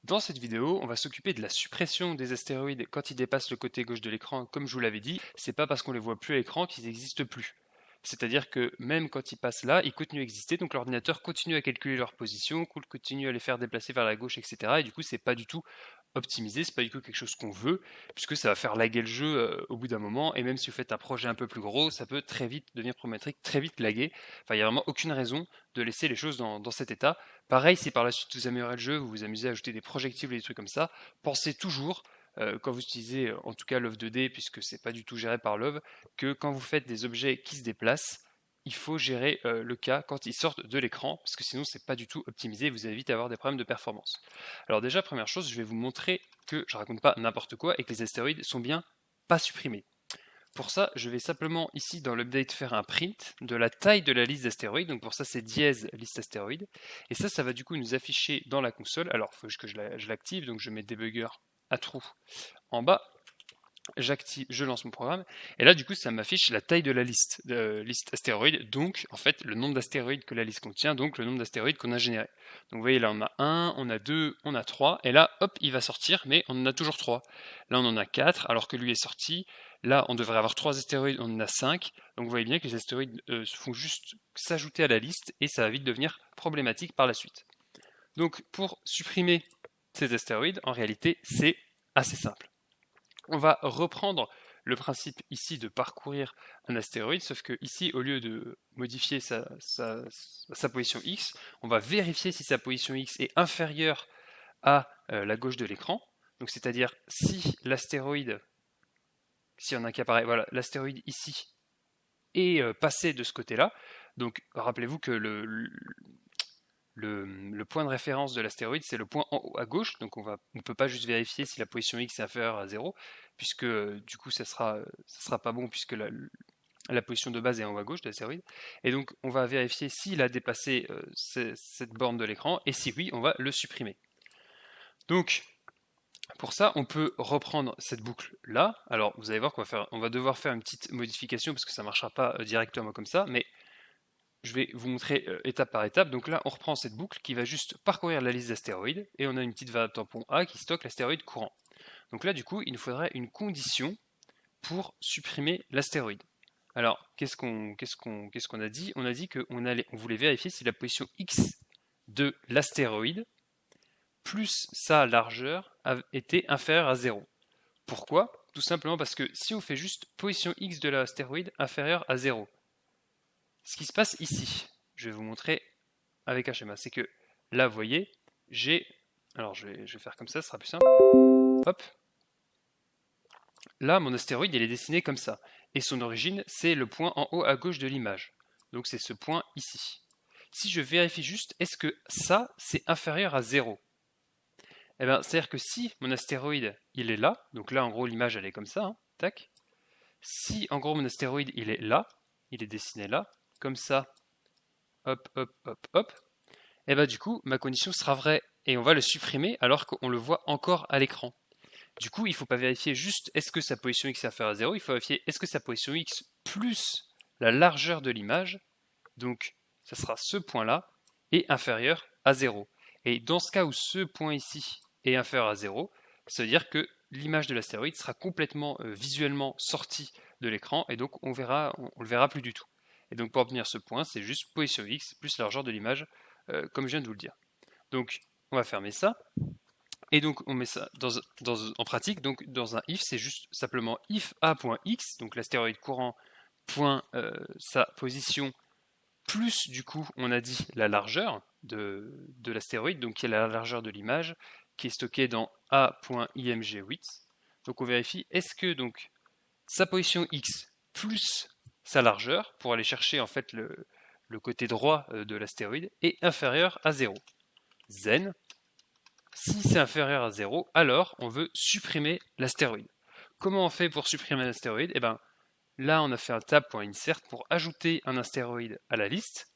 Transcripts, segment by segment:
Dans cette vidéo, on va s'occuper de la suppression des astéroïdes quand ils dépassent le côté gauche de l'écran. Comme je vous l'avais dit, c'est pas parce qu'on les voit plus à l'écran qu'ils n'existent plus. C'est-à-dire que même quand ils passent là, ils continuent à exister, donc l'ordinateur continue à calculer leur position, continue à les faire déplacer vers la gauche, etc. Et du coup, c'est pas du tout optimisé, c'est pas du tout quelque chose qu'on veut, puisque ça va faire laguer le jeu au bout d'un moment, et même si vous faites un projet un peu plus gros, ça peut très vite devenir problématique, très vite laguer. Enfin, il n'y a vraiment aucune raison de laisser les choses dans cet état. Pareil, si par la suite vous améliorez le jeu, vous vous amusez à ajouter des projectiles ou des trucs comme ça, pensez toujours, quand vous utilisez en tout cas Love 2D, puisque c'est pas du tout géré par Love, que quand vous faites des objets qui se déplacent, il faut gérer le cas quand ils sortent de l'écran, parce que sinon c'est pas du tout optimisé et vous allez vite avoir des problèmes de performance. Alors déjà, première chose, je vais vous montrer que je raconte pas n'importe quoi et que les astéroïdes sont bien pas supprimés. Pour ça, je vais simplement ici dans l'update faire un print de la taille de la liste d'astéroïdes. Donc pour ça, c'est dièse liste astéroïdes. Et ça va du coup nous afficher dans la console. Alors, il faut que je l'active. Donc je mets debugger à trous en bas. J'active, je lance mon programme. Et là, du coup, ça m'affiche la taille de la liste astéroïde. Donc, en fait, le nombre d'astéroïdes que la liste contient. Donc, le nombre d'astéroïdes qu'on a généré. Donc, vous voyez, là, on a 1, on a 2, on a 3. Et là, hop, il va sortir, mais on en a toujours 3. Là, on en a 4, alors que lui est sorti. Là, on devrait avoir 3 astéroïdes, on en a 5. Donc vous voyez bien que les astéroïdes font juste s'ajouter à la liste et ça va vite devenir problématique par la suite. Donc pour supprimer ces astéroïdes, en réalité, c'est assez simple. On va reprendre le principe ici de parcourir un astéroïde, sauf que ici, au lieu de modifier sa position X, on va vérifier si sa position X est inférieure à la gauche de l'écran. Donc c'est-à-dire si l'astéroïde, s'il y en a qui apparaît, voilà, l'astéroïde ici est passé de ce côté-là. Donc rappelez-vous que le point de référence de l'astéroïde, c'est le point en haut à gauche. Donc on ne peut pas juste vérifier si la position X est inférieure à 0, puisque du coup ça sera pas bon, puisque la position de base est en haut à gauche de l'astéroïde. Et donc on va vérifier s'il a dépassé cette borne de l'écran, et si oui, on va le supprimer. Donc pour ça, on peut reprendre cette boucle là. Alors, vous allez voir qu'on va devoir faire une petite modification parce que ça ne marchera pas directement comme ça, mais je vais vous montrer étape par étape. Donc là, on reprend cette boucle qui va juste parcourir la liste d'astéroïdes et on a une petite variable tampon A qui stocke l'astéroïde courant. Donc là, du coup, il nous faudrait une condition pour supprimer l'astéroïde. Alors, qu'est-ce qu'on a dit? On a dit qu'on voulait vérifier si la position X de l'astéroïde plus sa largeur était inférieure à 0. Pourquoi? Tout simplement parce que si on fait juste position X de l'astéroïde inférieure à 0, ce qui se passe ici, je vais vous montrer avec un schéma, c'est que là, vous voyez, alors je vais faire comme ça, ce sera plus simple. Hop. Là, mon astéroïde, il est dessiné comme ça. Et son origine, c'est le point en haut à gauche de l'image. Donc c'est ce point ici. Si je vérifie juste, est-ce que ça, c'est inférieur à 0? Eh bien, c'est-à-dire que si mon astéroïde, il est là, donc là, en gros, l'image, elle est comme ça, hein, tac. Si, en gros, mon astéroïde, il est là, il est dessiné là, comme ça, hop, hop, hop, hop, et bien, du coup, ma condition sera vraie, et on va le supprimer alors qu'on le voit encore à l'écran. Du coup, il ne faut pas vérifier juste est-ce que sa position X est inférieure à 0, il faut vérifier est-ce que sa position X plus la largeur de l'image, donc ça sera ce point-là, est inférieur à 0. Et dans ce cas où ce point ici est inférieur à 0, ça veut dire que l'image de l'astéroïde sera complètement visuellement sortie de l'écran et donc on le verra plus du tout. Et donc pour obtenir ce point, c'est juste position X plus largeur de l'image, comme je viens de vous le dire. Donc on va fermer ça. Et donc on met ça en pratique, donc dans un if, c'est juste simplement if a.x, donc l'astéroïde courant point sa position plus du coup on a dit la largeur de l'astéroïde, donc qui est la largeur de l'image, qui est stockée dans a.img8. Donc on vérifie est-ce que donc sa position x plus sa largeur, pour aller chercher en fait le côté droit de l'astéroïde, est inférieur à 0. Zen. Si c'est inférieur à 0, alors on veut supprimer l'astéroïde. Comment on fait pour supprimer l'astéroïde? Eh bien, là on a fait un tab.insert pour ajouter un astéroïde à la liste.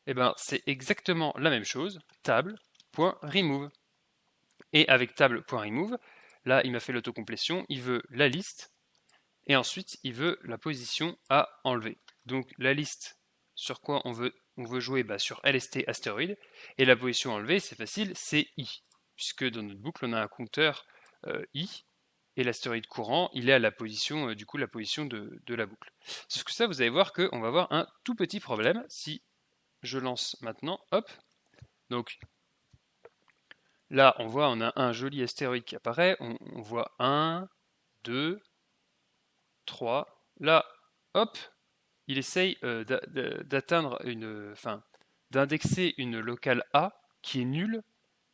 Eh bien, c'est exactement la même chose, table.remove. Et avec table.remove, là il m'a fait l'autocomplétion, il veut la liste, et ensuite il veut la position à enlever. Donc la liste, sur quoi on veut jouer? Sur LST astéroïde, et la position à enlever, c'est facile, c'est I. puisque dans notre boucle, on a un compteur i, et l'astéroïde courant, il est à la position, la position de la boucle. Sauf que ça, vous allez voir qu'on va avoir un tout petit problème si je lance maintenant, hop, donc là, on a un joli astéroïde qui apparaît, on voit 1, 2, 3, là, hop, il essaye d'indexer une locale A qui est nulle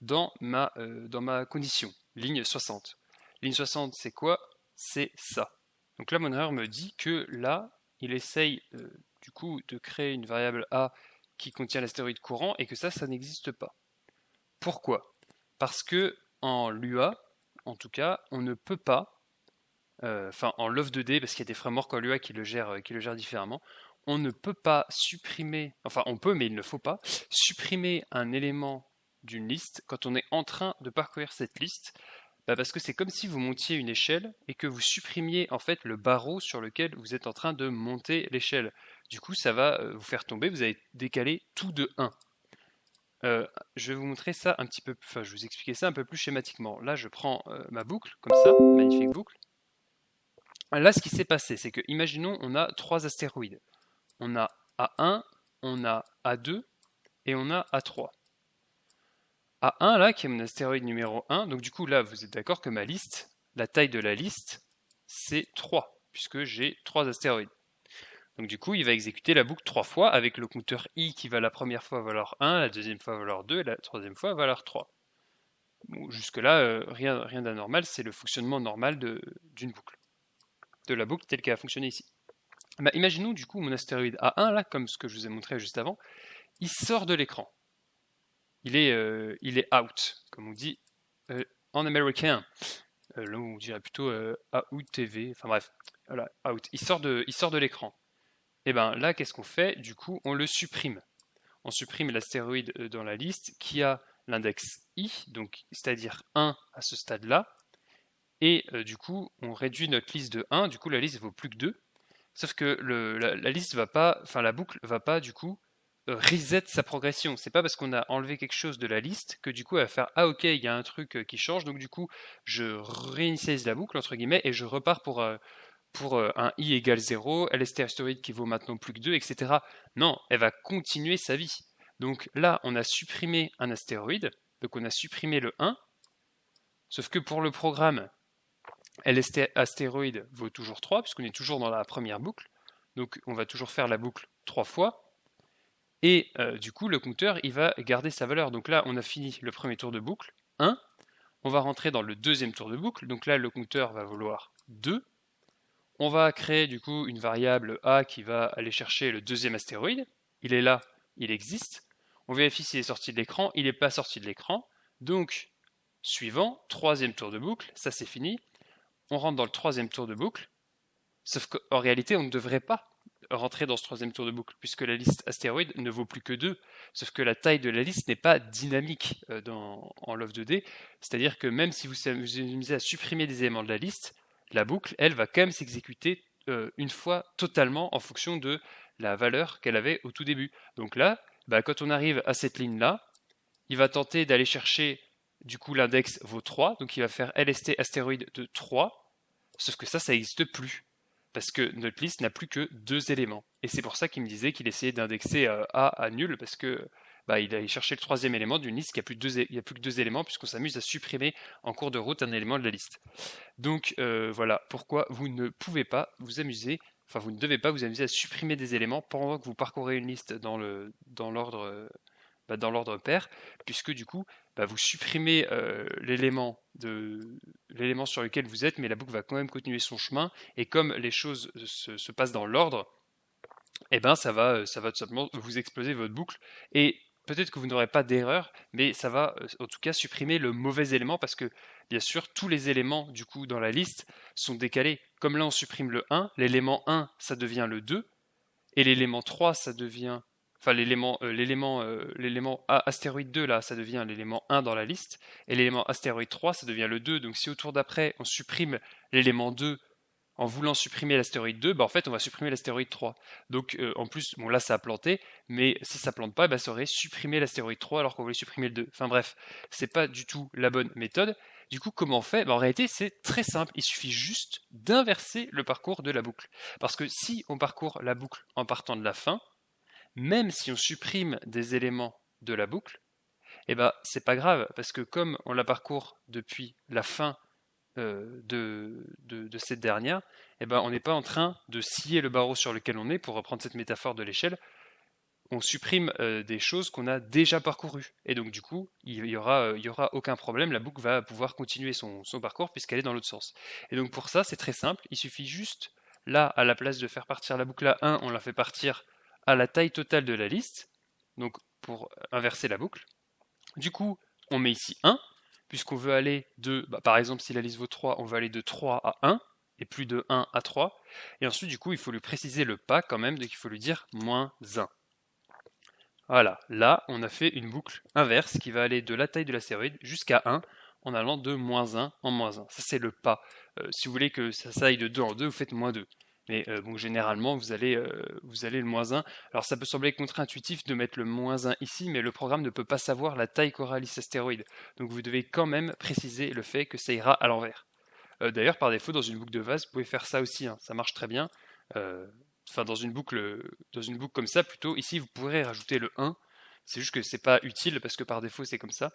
dans ma condition, ligne 60. Ligne 60, c'est quoi? C'est ça. Donc là, mon erreur me dit que là, il essaye du coup de créer une variable A qui contient l'astéroïde courant et que ça n'existe pas. Pourquoi? Parce que en Lua, en tout cas, on ne peut pas, en Love2D, parce qu'il y a des frameworks en Lua qui le gèrent différemment, on ne peut pas supprimer, enfin on peut mais il ne faut pas, supprimer un élément d'une liste quand on est en train de parcourir cette liste, parce que c'est comme si vous montiez une échelle et que vous supprimiez en fait le barreau sur lequel vous êtes en train de monter l'échelle. Du coup, ça va vous faire tomber, vous allez décaler tout de 1. Je vais vous montrer ça un petit peu, je vais vous expliquer ça un peu plus schématiquement. Là, je prends ma boucle, comme ça, magnifique boucle. Là, ce qui s'est passé, c'est que, imaginons, on a 3 astéroïdes. On a A1, on a A2 et on a A3. A1, là, qui est mon astéroïde numéro 1, donc du coup, là, vous êtes d'accord que ma liste, la taille de la liste, c'est 3, puisque j'ai 3 astéroïdes. Donc du coup, il va exécuter la boucle 3 fois avec le compteur i qui va la première fois valoir 1, la deuxième fois valoir 2 et la troisième fois valoir 3. Bon, jusque-là, rien d'anormal, c'est le fonctionnement normal d'une boucle, de la boucle telle qu'elle a fonctionné ici. Bah, imaginons du coup mon astéroïde A1, là, comme ce que je vous ai montré juste avant, il sort de l'écran. Il est out, comme on dit en américain. Là, on dirait plutôt out TV, enfin bref, voilà, out. Il sort de l'écran. Et bien là, qu'est-ce qu'on fait? Du coup, on le supprime. On supprime l'astéroïde dans la liste qui a l'index i, donc c'est-à-dire 1 à ce stade-là. Et du coup, on réduit notre liste de 1. Du coup, la liste ne vaut plus que 2. Sauf que la liste va pas, la boucle va pas du coup reset sa progression. C'est pas parce qu'on a enlevé quelque chose de la liste que du coup elle va faire ah ok, il y a un truc qui change, donc du coup je réinitialise la boucle entre guillemets et je repars pour un i égale 0, LST astéroïde qui vaut maintenant plus que 2, etc. Non, elle va continuer sa vie. Donc là, on a supprimé un astéroïde, donc on a supprimé le 1, sauf que pour le programme, LST astéroïde vaut toujours 3, puisqu'on est toujours dans la première boucle, donc on va toujours faire la boucle 3 fois, et du coup le compteur il va garder sa valeur. Donc là on a fini le premier tour de boucle, 1, on va rentrer dans le deuxième tour de boucle, donc là le compteur va vouloir 2, on va créer du coup une variable A qui va aller chercher le deuxième astéroïde, il est là, il existe, on vérifie s'il est sorti de l'écran, il n'est pas sorti de l'écran, donc suivant, troisième tour de boucle, ça c'est fini, on rentre dans le troisième tour de boucle, sauf qu'en réalité on ne devrait pas rentrer dans ce troisième tour de boucle, puisque la liste astéroïde ne vaut plus que 2, sauf que la taille de la liste n'est pas dynamique en Love2D, c'est-à-dire que même si vous amusez à supprimer des éléments de la liste, la boucle, elle, va quand même s'exécuter une fois totalement en fonction de la valeur qu'elle avait au tout début. Donc là, quand on arrive à cette ligne-là, il va tenter d'aller chercher, du coup l'index vaut 3, donc il va faire LST astéroïde de 3, sauf que ça n'existe plus, parce que notre liste n'a plus que 2 éléments. Et c'est pour ça qu'il me disait qu'il essayait d'indexer A à nul, parce que il allait chercher le troisième élément d'une liste qui a plus que 2 éléments, puisqu'on s'amuse à supprimer en cours de route un élément de la liste. Donc voilà pourquoi vous ne pouvez pas vous amuser, vous ne devez pas vous amuser à supprimer des éléments pendant que vous parcourez une liste dans l'ordre pair, puisque du coup vous supprimez l'élément sur lequel vous êtes, mais la boucle va quand même continuer son chemin, et comme les choses se passent dans l'ordre, ça va tout simplement vous exploser votre boucle, et peut-être que vous n'aurez pas d'erreur, mais ça va en tout cas supprimer le mauvais élément, parce que bien sûr tous les éléments du coup dans la liste sont décalés. Comme là on supprime le 1, l'élément 1 ça devient le 2, et l'élément 3 ça devient l'élément astéroïde 2 là ça devient l'élément 1 dans la liste, et l'élément astéroïde 3 ça devient le 2. Donc si au tour d'après on supprime l'élément 2, en voulant supprimer l'astéroïde 2, en fait on va supprimer l'astéroïde 3. Donc en plus, bon là ça a planté, mais si ça plante pas, ça aurait supprimé l'astéroïde 3 alors qu'on voulait supprimer le 2. Enfin bref, c'est pas du tout la bonne méthode. Du coup, comment on fait? En réalité, c'est très simple, il suffit juste d'inverser le parcours de la boucle. Parce que si on parcourt la boucle en partant de la fin, même si on supprime des éléments de la boucle, c'est pas grave, parce que comme on la parcourt depuis la fin de cette dernière, on n'est pas en train de scier le barreau sur lequel on est, pour reprendre cette métaphore de l'échelle, on supprime des choses qu'on a déjà parcourues. Et donc du coup, il y aura aucun problème, la boucle va pouvoir continuer son parcours puisqu'elle est dans l'autre sens. Et donc pour ça, c'est très simple, il suffit juste, là, à la place de faire partir la boucle à 1, on la fait partir à la taille totale de la liste, donc pour inverser la boucle. Du coup, on met ici 1, puisqu'on veut aller de, par exemple, si la liste vaut 3, on veut aller de 3 à 1, et plus de 1 à 3. Et ensuite, du coup, il faut lui préciser le pas quand même, donc il faut lui dire moins 1. Voilà, là, on a fait une boucle inverse qui va aller de la taille de l'astéroïde jusqu'à 1, en allant de moins 1 en moins 1. Ça, c'est le pas. Si vous voulez que ça aille de 2 en 2, vous faites moins 2. Mais généralement, vous allez le moins 1. Alors ça peut sembler contre-intuitif de mettre le moins 1 ici, mais le programme ne peut pas savoir la taille qu'aura l'astéroïde. Donc vous devez quand même préciser le fait que ça ira à l'envers. D'ailleurs, par défaut, dans une boucle de vase, vous pouvez faire ça aussi, hein, ça marche très bien. Dans une boucle comme ça, plutôt, ici, vous pourrez rajouter le 1. C'est juste que c'est pas utile, parce que par défaut, c'est comme ça.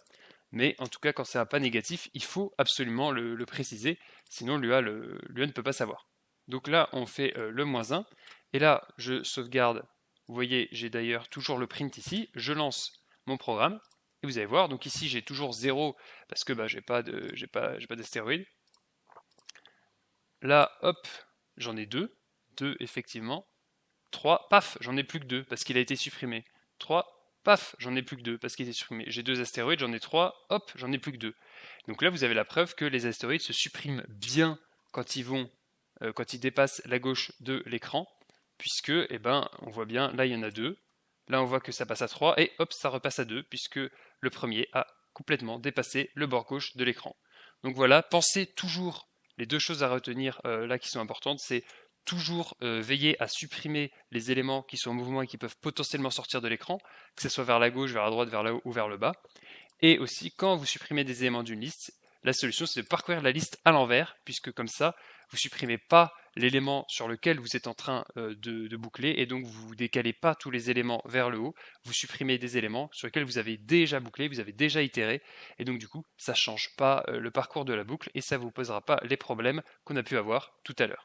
Mais en tout cas, quand c'est un pas négatif, il faut absolument le préciser, sinon l'UA ne peut pas savoir. Donc là, on fait le moins 1, et là, je sauvegarde. Vous voyez, j'ai d'ailleurs toujours le print ici, je lance mon programme, et vous allez voir, donc ici j'ai toujours 0, parce que j'ai pas d'astéroïde. Là, hop, j'en ai 2, 2 effectivement. 3, paf, j'en ai plus que 2, parce qu'il a été supprimé. 3, paf, j'en ai plus que 2, parce qu'il a été supprimé. J'ai 2 astéroïdes, j'en ai 3, hop, j'en ai plus que 2. Donc là, vous avez la preuve que les astéroïdes se suppriment bien quand ils dépassent la gauche de l'écran, puisque, on voit bien, là il y en a 2, là on voit que ça passe à 3, et hop, ça repasse à 2, puisque le premier a complètement dépassé le bord gauche de l'écran. Donc voilà, pensez toujours, les deux choses à retenir là qui sont importantes, c'est toujours veiller à supprimer les éléments qui sont en mouvement et qui peuvent potentiellement sortir de l'écran, que ce soit vers la gauche, vers la droite, vers le haut ou vers le bas. Et aussi, quand vous supprimez des éléments d'une liste, la solution c'est de parcourir la liste à l'envers, puisque comme ça, vous ne supprimez pas l'élément sur lequel vous êtes en train de boucler, et donc vous ne décalez pas tous les éléments vers le haut, vous supprimez des éléments sur lesquels vous avez déjà bouclé, vous avez déjà itéré, et donc du coup, ça ne change pas le parcours de la boucle, et ça ne vous posera pas les problèmes qu'on a pu avoir tout à l'heure.